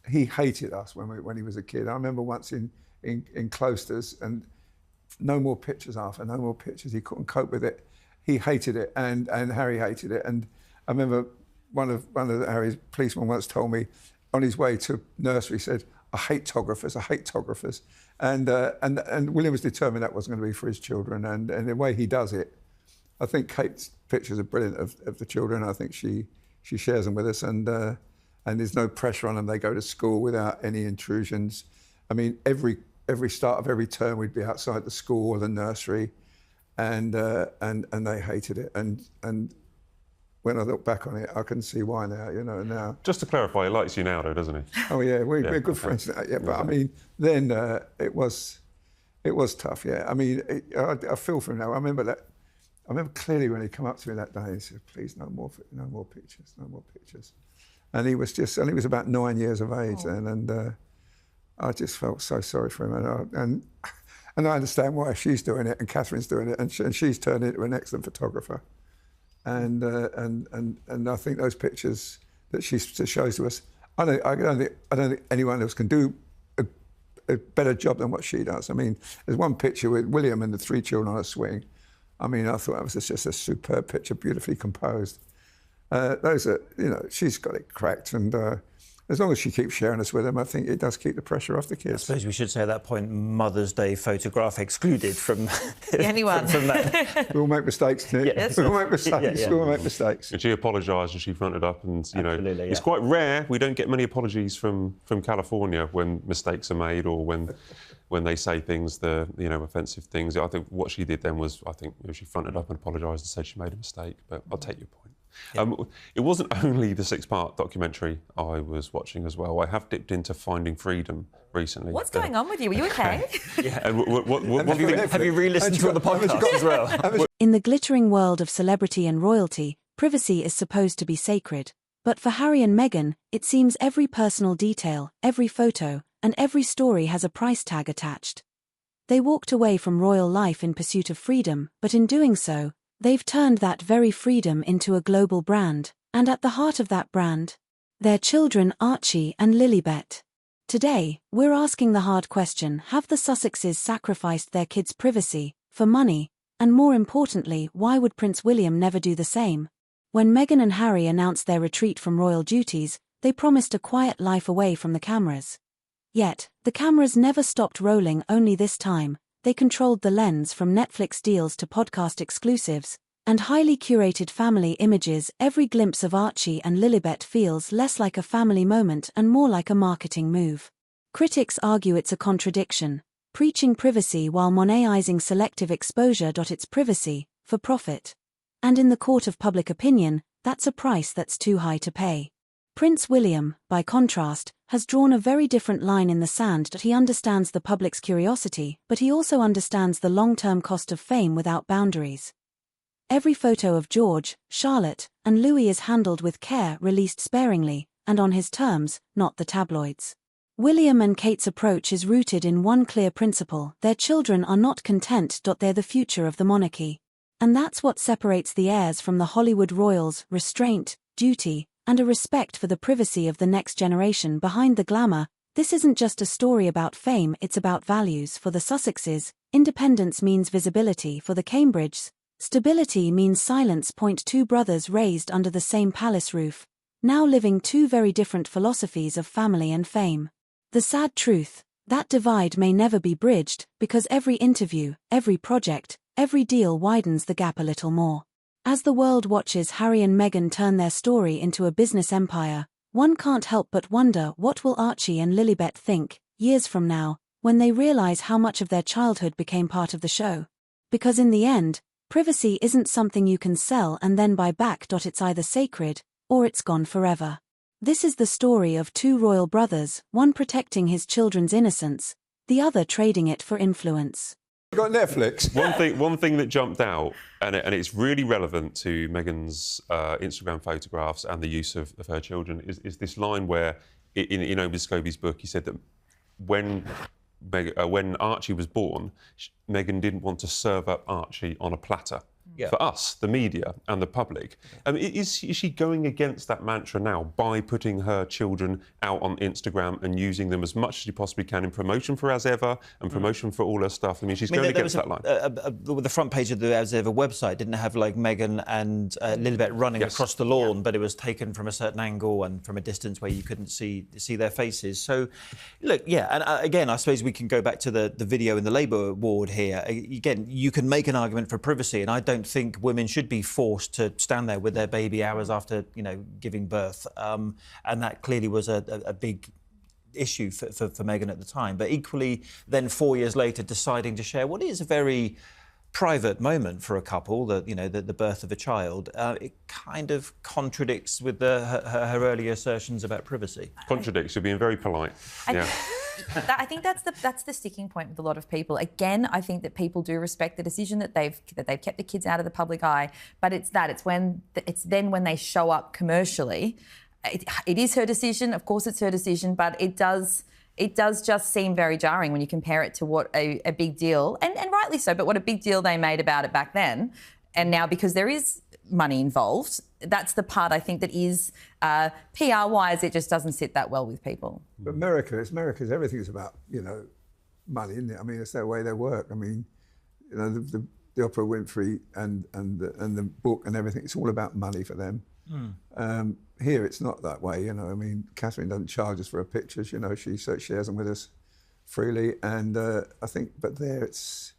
he hated us when he was a kid. I remember once in Cloisters, and no more pictures, Arthur, no more pictures. He couldn't cope with it. He hated it, and Harry hated it. And I remember one of Harry's policemen once told me, on his way to nursery, said, I hate tographers. And William was determined that wasn't going to be for his children. And the way he does it, I think Kate's pictures are brilliant of the children. I think she shares them with us, and there's no pressure on them. They go to school without any intrusions. I mean, every start of every term we'd be outside the school or the nursery, and they hated it. And when I look back on it, I can see why now. Now. Just to clarify, he likes you now, though, doesn't he? Oh yeah, we're good friends now. Yeah, but I mean, then it was tough. Yeah, I mean, I feel for him now. I remember clearly when he came up to me that day, he said, "Please, no more pictures." And he was about 9 years of age then, and I just felt so sorry for him. And I understand why she's doing it, and Catherine's doing it, and she's turned into an excellent photographer. And I think those pictures that she shows to us, I don't think anyone else can do a better job than what she does. I mean, there's one picture with William and the 3 children on a swing. I mean, I thought that was just a superb picture, beautifully composed. Those are, she's got it cracked, and as long as she keeps sharing us with them, I think it does keep the pressure off the kids. I suppose we should say at that point, Mother's Day photograph excluded from anyone. from that. We all make mistakes, Nick. Yes. We all make mistakes. Yeah. We all make mistakes. And she apologised and she fronted up, and Absolutely, it's quite rare. We don't get many apologies from California when mistakes are made or when they say things, offensive things. I think what she did then was, she fronted up and apologised and said she made a mistake. But I'll take your point. Yeah. It wasn't only the 6-part documentary I was watching as well. I have dipped into Finding Freedom recently. What's going on with you? Are you okay? Yeah. And have you re-listened to the podcast as well? In the glittering world of celebrity and royalty, privacy is supposed to be sacred. But for Harry and Meghan, it seems every personal detail, every photo, and every story has a price tag attached. They walked away from royal life in pursuit of freedom, but in doing so, they've turned that very freedom into a global brand, and at the heart of that brand, their children Archie and Lilibet. Today, we're asking the hard question: have the Sussexes sacrificed their kids' privacy for money? And more importantly, why would Prince William never do the same? When Meghan and Harry announced their retreat from royal duties, they promised a quiet life away from the cameras. Yet, the cameras never stopped rolling. Only this time, they controlled the lens. From Netflix deals to podcast exclusives and highly curated family images, every glimpse of Archie and Lilibet feels less like a family moment and more like a marketing move. Critics argue it's a contradiction, preaching privacy while monetizing selective exposure. It's privacy for profit. And in the court of public opinion, that's a price that's too high to pay. Prince William, by contrast, has drawn a very different line in the sand. He understands the public's curiosity, but he also understands the long-term cost of fame without boundaries. Every photo of George, Charlotte, and Louis is handled with care, released sparingly, and on his terms, not the tabloids. William and Kate's approach is rooted in one clear principle: their children are not content. They're the future of the monarchy. And that's what separates the heirs from the Hollywood royals: restraint, duty, and a respect for the privacy of the next generation. Behind the glamour, this isn't just a story about fame, it's about values. For the Sussexes, independence means visibility. For the Cambridges, stability means silence. 2 brothers raised under the same palace roof, now living 2 very different philosophies of family and fame. The sad truth, that divide may never be bridged, because every interview, every project, every deal widens the gap a little more. As the world watches Harry and Meghan turn their story into a business empire, one can't help but wonder, what will Archie and Lilibet think, years from now, when they realize how much of their childhood became part of the show? Because in the end, privacy isn't something you can sell and then buy back. It's either sacred, or it's gone forever. This is the story of 2 royal brothers, one protecting his children's innocence, the other trading it for influence. You got Netflix. One thing that jumped out, and it's really relevant to Meghan's Instagram photographs and the use of her children, is this line where, in Owen Scobie's book, he said that when Archie was born, Meghan didn't want to serve up Archie on a platter. for us, the media and the public. Is she going against that mantra now by putting her children out on Instagram and using them as much as she possibly can in promotion for As Ever and promotion for all her stuff? I mean, she's going against that line. The front page of the As Ever website didn't have like Meghan and Lilibet running across the lawn, but it was taken from a certain angle and from a distance where you couldn't see their faces. So, look, and again, I suppose we can go back to the video in the Labour ward here. Again, you can make an argument for privacy, and I don't think women should be forced to stand there with their baby hours after, giving birth. And that clearly was a big issue for Meghan at the time. But equally, then 4 years later, deciding to share what is a very private moment for a couple, the birth of a child, it kind of contradicts with her earlier assertions about privacy. Contradicts. You're being very polite. Yeah. I think that's the sticking point with a lot of people. Again, I think that people do respect the decision that they've kept the kids out of the public eye, but it's then when they show up commercially, it is her decision. Of course, it's her decision, but it does just seem very jarring when you compare it to what a big deal, and rightly so, but what a big deal they made about it back then. And now, because there is money involved, that's the part I think that is, PR-wise, it just doesn't sit that well with people. But America's everything's about, money, isn't it? I mean, it's their way they work. I mean, the Oprah Winfrey and the book and everything, it's all about money for them. Here, it's not that way, I mean, Catherine doesn't charge us for her pictures, she shares them with us freely. And I think, but there it's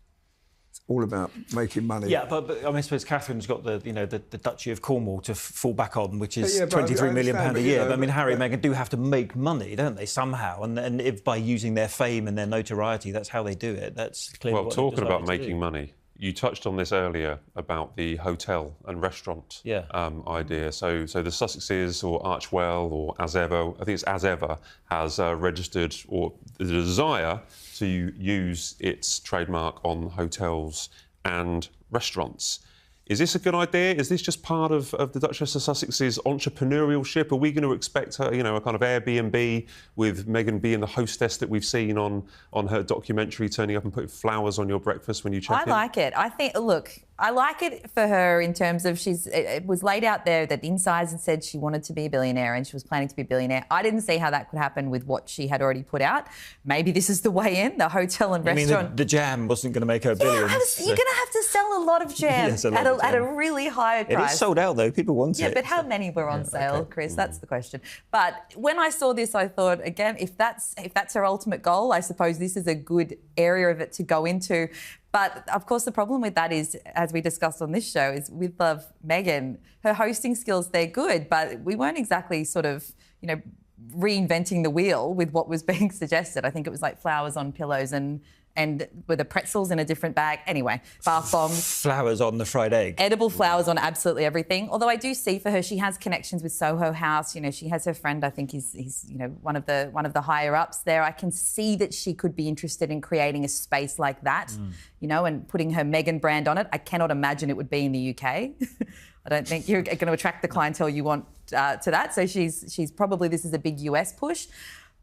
all about making money. Yeah, but I suppose Catherine's got the Duchy of Cornwall to fall back on, which is £23 million a year. But I mean, Harry and Meghan do have to make money, don't they, somehow? And if by using their fame and their notoriety, that's how they do it. That's clearly what talking about making money. You touched on this earlier about the hotel and restaurant idea. So the Sussexes or Archwell or As Ever, I think it's As Ever, has registered or the desire to use its trademark on hotels and restaurants. Is this a good idea? Is this just part of the Duchess of Sussex's entrepreneurship? Are we going to expect her, a kind of Airbnb with Meghan being the hostess that we've seen on her documentary, turning up and putting flowers on your breakfast when you check in? I like it. I like it for her in terms of it was laid out there that Insiders had said she wanted to be a billionaire and she was planning to be a billionaire. I didn't see how that could happen with what she had already put out. Maybe this is the way in, the hotel and restaurant. I mean, the jam wasn't going to make her billions. You're going to have to sell a lot of jam at a really high price. It is sold out, though. People want it. Yeah, but how many were on sale, Chris? That's the question. But when I saw this, I thought, again, if that's her ultimate goal, I suppose this is a good area of it to go into. But, of course, the problem with that is, as we discussed on this show, is with Meghan, her hosting skills, they're good, but we weren't exactly sort of, reinventing the wheel with what was being suggested. I think it was like flowers on pillows and with the pretzels in a different bag. Anyway, bath bombs. Flowers on the fried egg. Edible flowers on absolutely everything. Although I do see for her, she has connections with Soho House. She has her friend, I think he's one of the higher ups there. I can see that she could be interested in creating a space like that, and putting her Meghan brand on it. I cannot imagine it would be in the UK. I don't think you're going to attract the clientele you want to that. So she's probably, this is a big US push,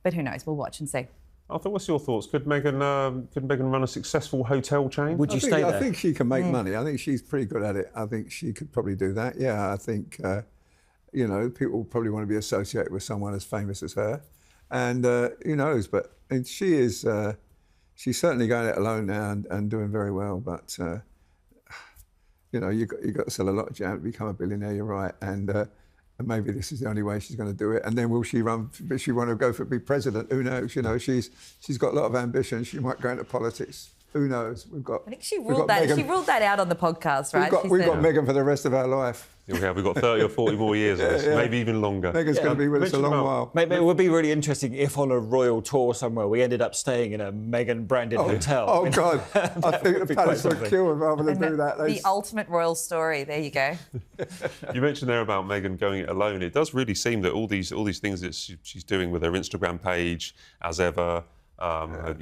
but who knows? We'll watch and see. Arthur, what's your thoughts? Could Meghan run a successful hotel chain? Would you stay there? I think she can make money. I think she's pretty good at it. I think she could probably do that. Yeah, I think, people probably want to be associated with someone as famous as her. And who knows? But she's certainly going it alone now and doing very well. But, you've got to sell a lot of jam to become a billionaire, you're right. And maybe this is the only way she's going to do it. And then will she run? Does she want to go for be president? Who knows? She's got a lot of ambition. She might go into politics. Who knows? I think she ruled that. She ruled that out on the podcast, right? We've got Meghan for the rest of our life. We've got 30 or 40 more years of this, maybe even longer. Meghan's going to be with us a long while. Maybe it would be really interesting if on a royal tour somewhere we ended up staying in a Meghan-branded hotel. Oh, God. I think the palace would kill her rather than do that. The ultimate royal story. There you go. You mentioned there about Meghan going it alone. It does really seem that all these things that she's doing with her Instagram page, As Ever, her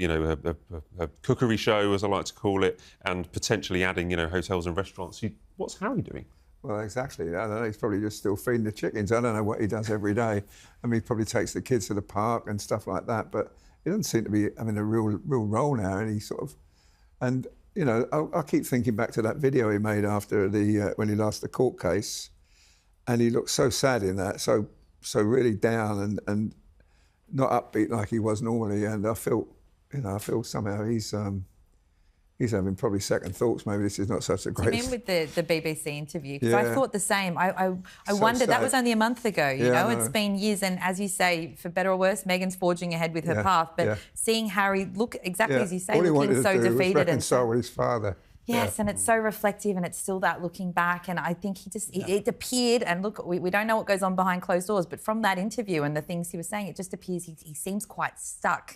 cookery show, as I like to call it, and potentially adding, hotels and restaurants. What's Harry doing? Well, exactly. I don't know. He's probably just still feeding the chickens. I don't know what he does every day. I mean, he probably takes the kids to the park and stuff like that. But he doesn't seem to be having a real role now. And he and you know, I keep thinking back to that video he made after when he lost the court case, and he looked so sad in that, so really down and not upbeat like he was normally. And I feel somehow he's having probably second thoughts. Maybe this is not such a great. Do you mean with the BBC interview? Because I thought the same. I wondered, sad. that was only a month ago, you know? I know. It's been years, and as you say, for better or worse, Meghan's forging ahead with her path. But seeing Harry look exactly as you say, all he wanted looking so to do was defeated and reconcile with his father. Yes, and it's so reflective, and it's still that looking back. And I think it appeared, and look, we don't know what goes on behind closed doors, but from that interview and the things he was saying, it just appears he seems quite stuck.